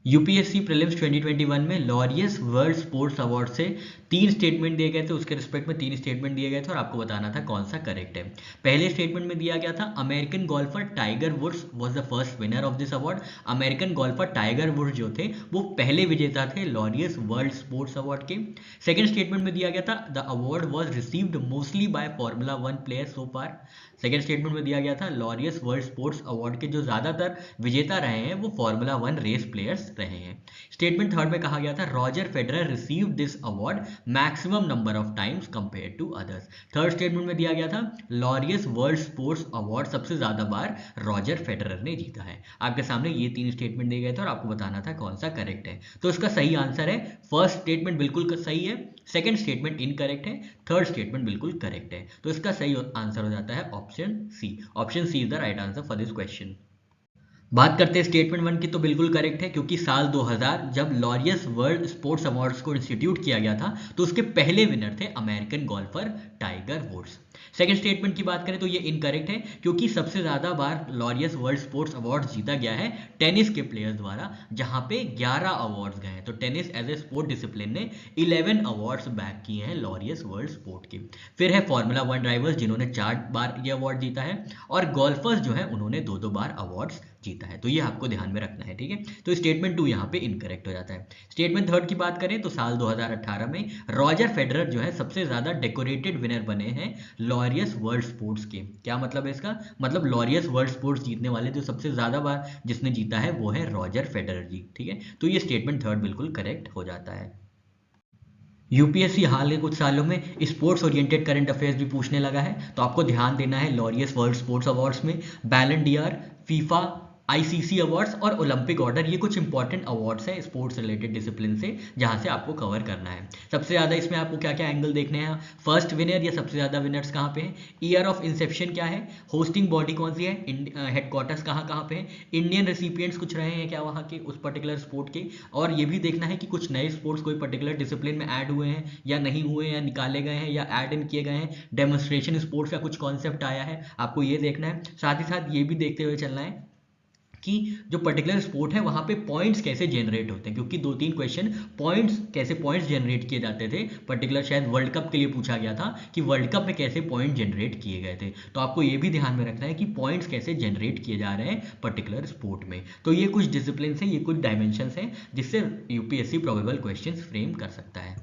UPSC prelims 2021 में Laureus World Sports award से 3 statement दिए गए थे, उसके रिस्पेक्ट में 3 स्टेटमेंट दिए गए थे और आपको बताना था कौन सा करेक्ट है। पहले स्टेटमेंट में दिया गया था American golfer Tiger Woods was the first winner of this award. American golfer Tiger Woods जो थे वो पहले विजेता थे लॉरियस वर्ल्ड स्पोर्ट्स अवार्ड के। सेकेंड स्टेटमेंट में दिया गया था the award was received mostly by formula 1 player so far. Second statement में दिया गया था लॉरियस वर्ल्ड स्पोर्ट्स अवार्ड के जो ज्यादातर विजेता रहे हैं वो फॉर्मूला 1 रेस प्लेयर्स रहे हैं। स्टेटमेंट थर्ड में कहा गया था Roger Federer receive this award maximum number of times compare to others. Third statement में दिया गया था लॉरियस वर्ल्ड स्पोर्ट्स अवार्ड सबसे ज्यादा बार रॉजर फेडरर ने जीता है। आपके सामने ये 3 स्टेटमेंट दिए गए थे और आपको बताना था कौन सा करेक्ट है। तो इसका सही आंसर है फर्स्ट स्टेटमेंट बिल्कुल सही है, सेकेंड स्टेटमेंट इनकरेक्ट है, थर्ड स्टेटमेंट बिल्कुल करेक्ट है। तो इसका सही आंसर हो जाता है option C. Option C is the right answer for this question. बात करते हैं स्टेटमेंट 1 की, तो बिल्कुल करेक्ट है क्योंकि साल 2000 जब लॉरियस वर्ल्ड स्पोर्ट्स अवार्ड्स को इंस्टीट्यूट किया गया था तो उसके पहले विनर थे American golfer Tiger Woods. Second statement की बात करें तो ये इनकरेक्ट है क्योंकि सबसे ज्यादा बार लॉरियस वर्ल्ड स्पोर्ट्स अवार्ड जीता गया है टेनिस के प्लेयर्स द्वारा, जहां पे 11 अवार्ड्स गए हैं। तो tennis as a sport discipline ने 11 अवार्ड्स बैक किए हैं लॉरियस वर्ल्ड स्पोर्ट के। फिर है फॉर्मूला 1 ड्राइवर्स जिन्होंने 4 बार ये अवार्ड जीता है और गोल्फर्स जो है उन्होंने 2-2 बार अवार्ड्स जीता है। तो ये आपको ध्यान में रखना है, ठीक है। तो स्टेटमेंट 2 यहाँ पे इनकरेक्ट हो जाता है। स्टेटमेंट थर्ड की बात करें तो साल 2018 में रॉजर फेडरर जो है सबसे ज्यादा डेकोरेटेड विनर बने हैं लॉरियस वर्ल्ड स्पोर्ट्स के। क्या मतलब है इसका? मतलब लॉरियस वर्ल्ड स्पोर्ट्स जीतने वाले जो सबसे ज्यादा बार जिसने जीता है वो है रॉजर फेडरर जी, ठीक है। तो ये स्टेटमेंट थर्ड बिल्कुल करेक्ट हो जाता है। यूपीएससी हाल के कुछ सालों में स्पोर्ट्स ओरिएंटेड करंट अफेयर्स भी पूछने लगा है, तो आपको ध्यान देना है लॉरियस वर्ल्ड स्पोर्ट्स अवार्ड्स में बैलन डीआर, फीफा, आईसीसी अवार्ड्स और ओलंपिक ऑर्डर, ये कुछ इंपॉर्टेंट अवार्ड्स हैं स्पोर्ट्स रिलेटेड डिसिप्लिन से जहां से आपको कवर करना है। सबसे ज्यादा इसमें आपको क्या क्या एंगल देखने हैं? फर्स्ट विनर या सबसे ज्यादा विनर्स कहाँ पे हैं, ईयर ऑफ इंसेप्शन क्या है, होस्टिंग बॉडी कौन सी है, हेडक्वार्टर्स कहाँ कहाँ पे है, इंडियन रेसिपिएंट्स कुछ रहे हैं क्या वहाँ के उस पर्टिकुलर स्पोर्ट के, और ये भी देखना है कि कुछ नए स्पोर्ट्स कोई पर्टिकुलर डिसिप्लिन में ऐड हुए हैं या नहीं हुए हैं, या निकाले गए हैं या ऐड इन किए गए हैं, डेमोन्स्ट्रेशन स्पोर्ट्स का कुछ कॉन्सेप्ट आया है, आपको ये देखना है। साथ ही साथ ये भी देखते हुए चलना है कि जो पर्टिकुलर स्पोर्ट है वहां पे पॉइंट्स कैसे जनरेट होते हैं, क्योंकि 2-3 क्वेश्चन कैसे पॉइंट्स जनरेट किए जाते थे पर्टिकुलर, शायद वर्ल्ड कप के लिए पूछा गया था कि वर्ल्ड कप में कैसे पॉइंट जनरेट किए गए थे। तो आपको ये भी ध्यान में रखना है कि पॉइंट्स कैसे जनरेट किए जा रहे हैं पर्टिकुलर स्पोर्ट में। तो ये कुछ डिसिप्लिन है, ये कुछ डायमेंशन है जिससे यूपीएससी प्रोबेबल क्वेश्चन फ्रेम कर सकता है।